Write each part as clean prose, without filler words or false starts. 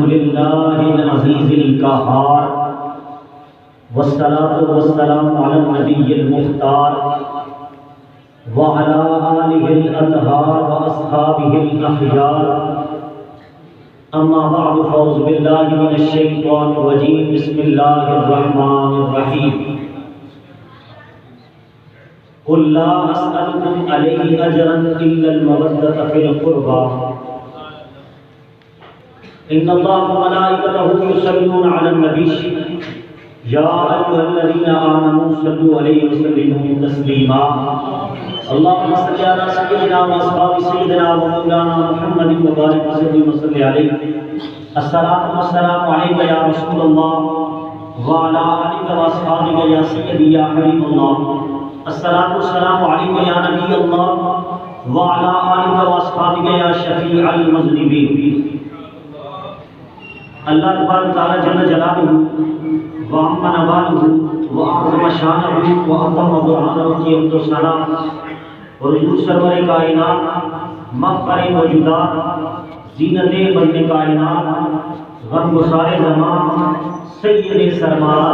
لله العزيز القهار والصلاة والسلام على النبي المختار وعلى آله الأطهار وأصحابه الأخيار أما بعد فأعوذ بالله من الشيطان الرجيم بسم الله الرحمن الرحيم قل لا أسألكم عليه أجرا إلا المودة في القربى إن الله وملائكته يصلون على النبي يا أيها الذين آمنوا صلوا عليه وسلموا تسليما اللهم صل على سيدنا وأصحاب سيدنا ومولانا محمد وبارك وسلم عليه الصلاة والسلام عليك يا رسول الله وعلى آلك وأصحابك يا سيدي يا حبيب الله الصلاة والسلام عليك يا نبي الله وعلى آلك وأصحابك يا شفيع المذنبين اللہ تبارک تعالی جل جلالہ وعم نوالہ وعظم شانہ وعظم برہانہ کی عبد السلام اور حضور سرور کائنات مفخر موجودات زینت بند کائنات غم گسار زمان سید سرمارا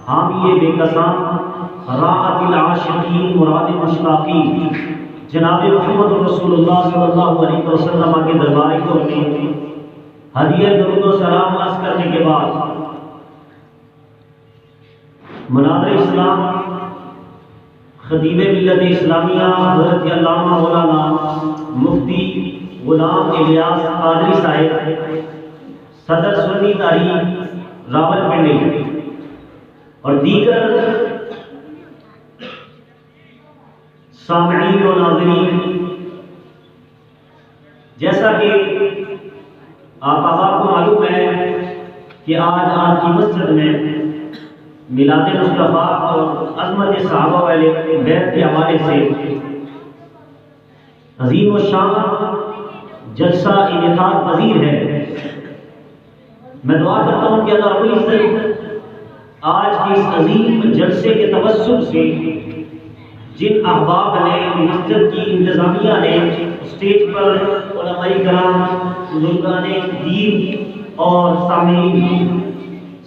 حامی بے کساں راحت العاشقین مراد مشتاقین جناب محمد رسول اللہ صلی اللہ علیہ وسلم کے دربار کو میں ہدیہ درود و سلام عرض کرنے کے بعد مناظر اسلام خطیب ملت اسلامیہ حضرت علامہ مولانا مفتی غلام الیاس قادری صاحب صدر سنی تحریک راولپنڈی اور دیگر سامعین و ناظرین، جیسا کہ آپ کو معلوم ہے کہ آج آپ کی مسجد میں میلاد مصطفیٰ اور عظمت صحابہ والے بیت کے حوالے سے عظیم و شان جلسہ انعقاد پذیر ہے۔ میں دعا کرتا ہوں کہ اللہ رب العزت آج کے اس عظیم جلسے کے توسط سے جن احباب نے، مسجد کی انتظامیہ نے، اسٹیج پر علماء کرام، بزرگان دین اور سامعین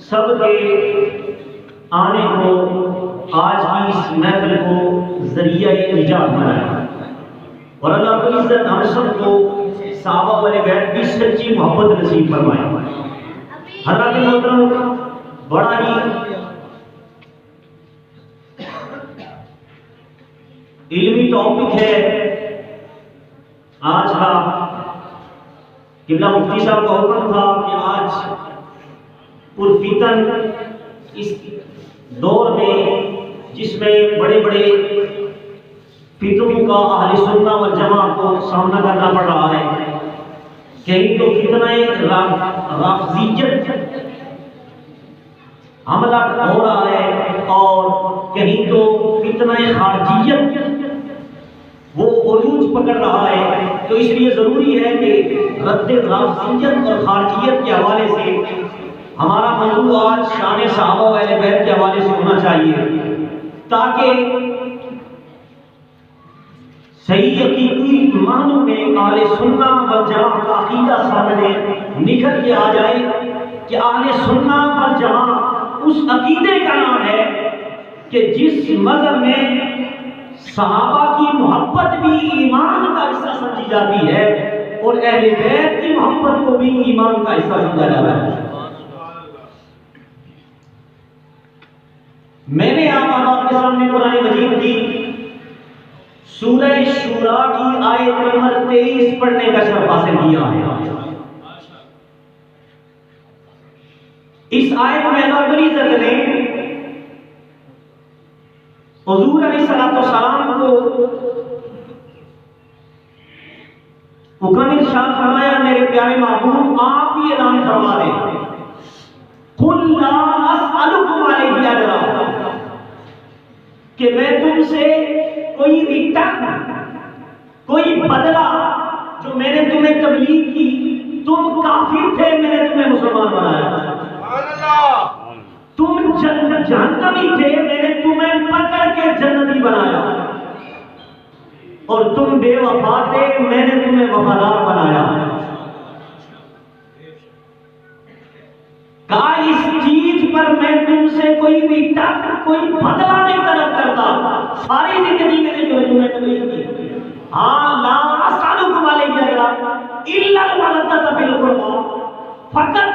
سب کے آنے کو آج کی اس محفل کو ذریعہ نجات بنایا، اور اللہ رب العزت ہم سب کو صحابہ والے بیت کی سچی محبت نصیب فرمائے۔ حضرات محترم، بڑا ہی علمی ٹاپک ہے آج کا۔ قبلہ مفتی صاحب کا حکم تھا کہ آج پرفتن اس دور میں جس میں بڑے بڑے فتنوں کا اہل سنہ والجماعت کو سامنا کرنا پڑ رہا ہے، کہیں تو فتنہ رافضیت حملہ ہو رہا ہے اور کہیں تو فتنہ خارجیت وہ عروج پکڑ رہا ہے، تو اس لیے ضروری ہے کہ رد رافضیت اور خارجیت کے حوالے سے ہمارا موضوع آج شان صحابہ و اہل بیت کے حوالے سے ہونا چاہیے، تاکہ صحیح حقیقی معنوں میں اہل سنہ والجماعت کا عقیدہ سامنے نکھر کے آ جائے کہ اہل سنہ والجماعت اس عقیدے کا نام ہے کہ جس مذہب میں صحابہ کی محبت بھی ایمان کا حصہ سمجھی جاتی ہے اور اہل بیت کی محبت کو بھی ایمان کا حصہ سمجھا جاتا ہے۔ میں نے آپ کے سامنے قرآن مجید کی سورہ شورا کی آیت نمبر 23 پڑھنے کا شرف حاصل کیا ہے۔ اس آیت میں اللہ رب العزت نے حضور علیہ السلام کو حکم ارشاد فرمایا، میرے پیارے محبوب آپ ہی اعلان فرما دیں، قل لا اسألکم علیہ اجرا، کہ میں تم سے کوئی ریٹرن، کوئی بدلہ، جو میں نے تمہیں تبلیغ کی، تم کافر تھے، میں نے تمہیں مسلمان بنایا، تم جہنمی تھے، میں نے تمہیں پکڑ کے جنتی بنایا، اور تم بے وفا تھے، میں نے تمہیں وفادار بنایا۔ کوئی ریٹرن، کوئی بدلہ نہیں طلب کرتا. ساری زندگی میں نے جو ہے تمہیں تبلیغ کی. ہاں لا اسالکم علیہ اجرا الا المودۃ فی القربى، فقط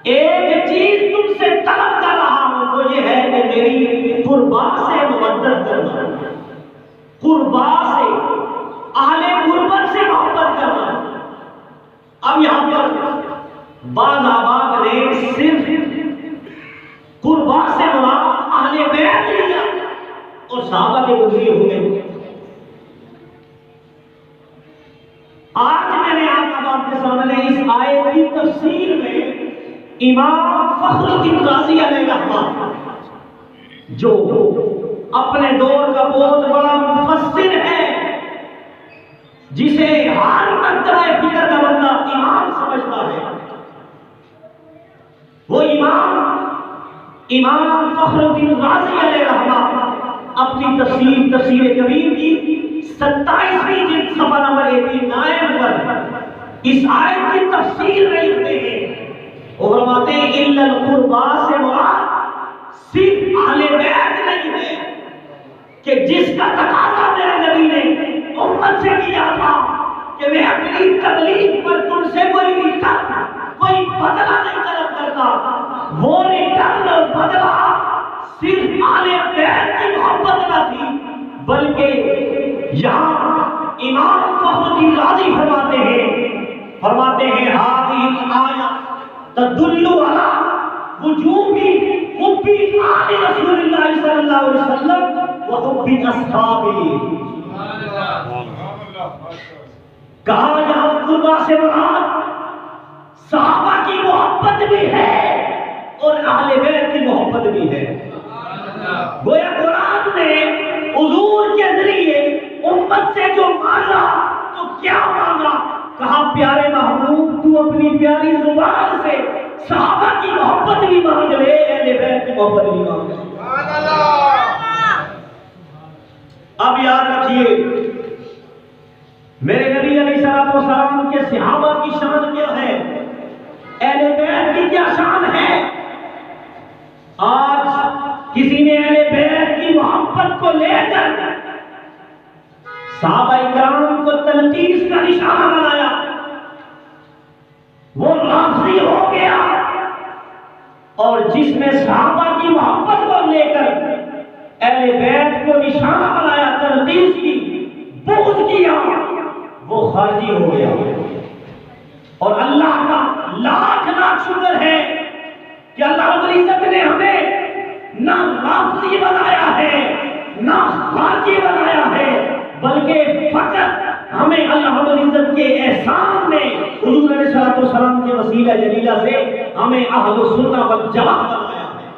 ایک چیز تم سے طلب کر رہا ہوں وہ یہ ہے کہ میری قربا سے مودت کرنا، قربا سے، اہل قربت سے محبت کرنا. اب یہاں پر بعض آباد نے صرف قربا سے مراد اہل بیت لیا اور صحابہ کے گزرے ہوئے. آج میں نے آپ کے سامنے اس آیت کی تفسیر میں امام فخر الدین رازی علیہ رحمہ، جو اپنے دور کا بہت بڑا مفسر ہے، جسے ہر مرتبہ فکر کا بندہ امام سمجھتا ہے، وہ امام فخر الدین رازی علیہ رحمہ اپنی تفسیر کبیر کی 27ویں جلد صفحہ نمبر 89 پر اس آیت کی تفسیر میں لکھتے ہیں اور فرماتے ہیں الا القربا سے مراد صرف اہل بیت نہیں ہے کہ جس کا تقاضا میرے نبی نے امت سے کیا تھا کہ میں اپنی تبلیغ پر تم سے کوئی ریٹرن، کوئی بدلہ نہیں طلب کرتا. وہ ریٹرن اور بدلہ صرف اہل بیت کی محبت نہ تھی، بلکہ یہاں امام فخر الدین رازی فرماتے ہیں ہذه الآیہ تدل علی وجوب حب آل رسول اللہ صلی اللہ علیہ وسلم وحب اصحابہ. کہا یہاں قربا سے مراد صحابہ کی محبت بھی ہے اور اہل بیت کی محبت بھی ہے. گویا قرآن نے حضور کے ذریعے امت سے جو مانگا تو کیا مانگا؟ کہا پیارے محبوب تو اپنی پیاری زبان سے صحابہ کی محبت بھی مانگ لے، اہل بیت کی محبت بھی مانگ لے. اب یاد رکھیے میرے نبی علیہ السلام کے صحابہ کی شان کیا ہے، اہل بیت کی کیا شان ہے. آج کسی نے اہل بیت کی محبت کو لے کر صحابہ اکرام کو تنقیص کا نشانہ بنایا، وہ رافضی ہو گیا. اور جس نے صحابہ کی محبت کو لے کر اہل بیت کو نشانہ بنایا، تنقیص کی، بغض کیا، وہ خارجی ہو گیا. اور اللہ کا لاکھ لاکھ شکر ہے کہ اللہ رب العزت نے ہمیں نہ رافضی بنایا ہے نہ خارجی بنایا ہے، بلکہ فقط ہمیں اللہ رب العزت کے احسان میں حضور علیہ السلام کے وسیلہ جلیلہ سے ہمیں اہل سنت والجماعت بنایا ہے.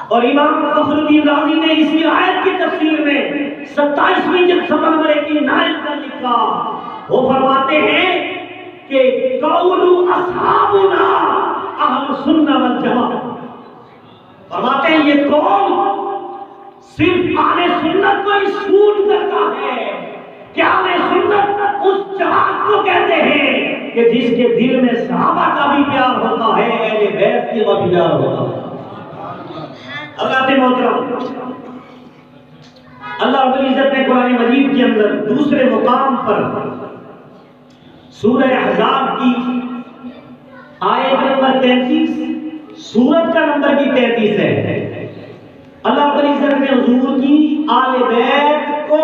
اور امام فخر الدین رازی نے اسی آیت کی تفسیر میں 27ویں جلد صفحہ نمبر 89 پر لکھا، وہ فرماتے ہیں کہ قول اصحابنا اہل سنت والجماعت. فرماتے ہیں یہ قول صرف اہل سنت کو ہی سوٹ کرتا ہے کہ اہل سنت اس جماعت کو کہتے ہیں کہ جس کے دل میں صحابہ کا بھی پیار ہوتا ہے، اہل بیت کا بھی پیار ہوتا ہے. اللہ کے محترم، اللہ رب العزت نے قرآن مجید کے اندر دوسرے مقام پر سورہ احزاب کی آیت نمبر 33، سورت کا نمبر بھی 33 ہے. اللہ رب العزت نے حضور کی آل بیت کو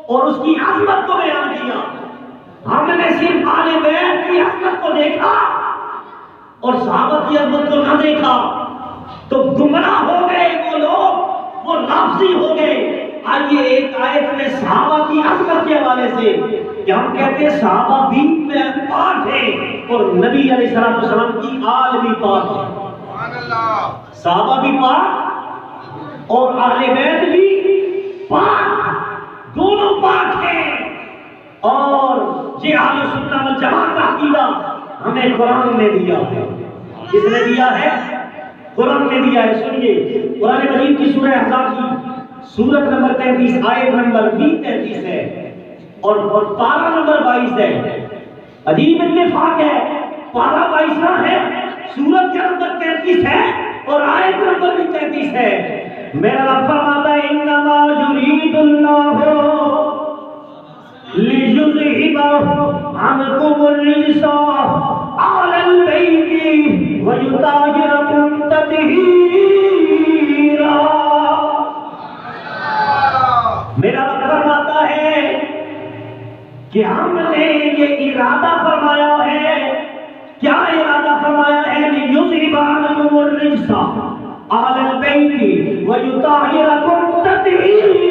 اور اس کی عظمت کو بیان کیا. ہم نے صرف آل بیت کی عظمت کو دیکھا اور صحابہ کی عظمت کو نہ دیکھا تو گمراہ ہو گئے وہ لوگ، وہ رافضی ہو گئے. آئیے ایک آیت میں صحابہ کی عظمت کے حوالے سے کہ ہم کہتے ہیں صحابہ بھی پاک ہیں اور نبی علیہ السلام کی آل بھی پاک ہے. صحابہ بھی پاک اور اہل بیت بھی پاک، دونوں پاک ہیں. اور یہ اہل سنت والجماعت کا عقیدہ ہمیں قرآن نے دیا ہے. کس نے دیا ہے؟ قرآن نے دیا ہے. سنیے قرآن مجید کی سورہ احزاب کی سورت نمبر 33 آیت نمبر بھی 33 ہے اور پارہ نمبر 22 ہے. عجیب اتفاق ہے، پارہ 22واں ہے، سورت کا نمبر 33 ہے اور آیت نمبر بھی 33 ہے. میرا رب فرماتا ہے انما یرید اللہ لیذہب عنکم الرجس اہل البیت ویطہرکم تطہیرا. میرا رب فرماتا ہے کہ ہم نے یہ ارادہ فرمایا ہے. کیا ارادہ فرمایا ہے؟ لیذہب عنکم الرجس اہل البیت ویطہرکم تطہیرا.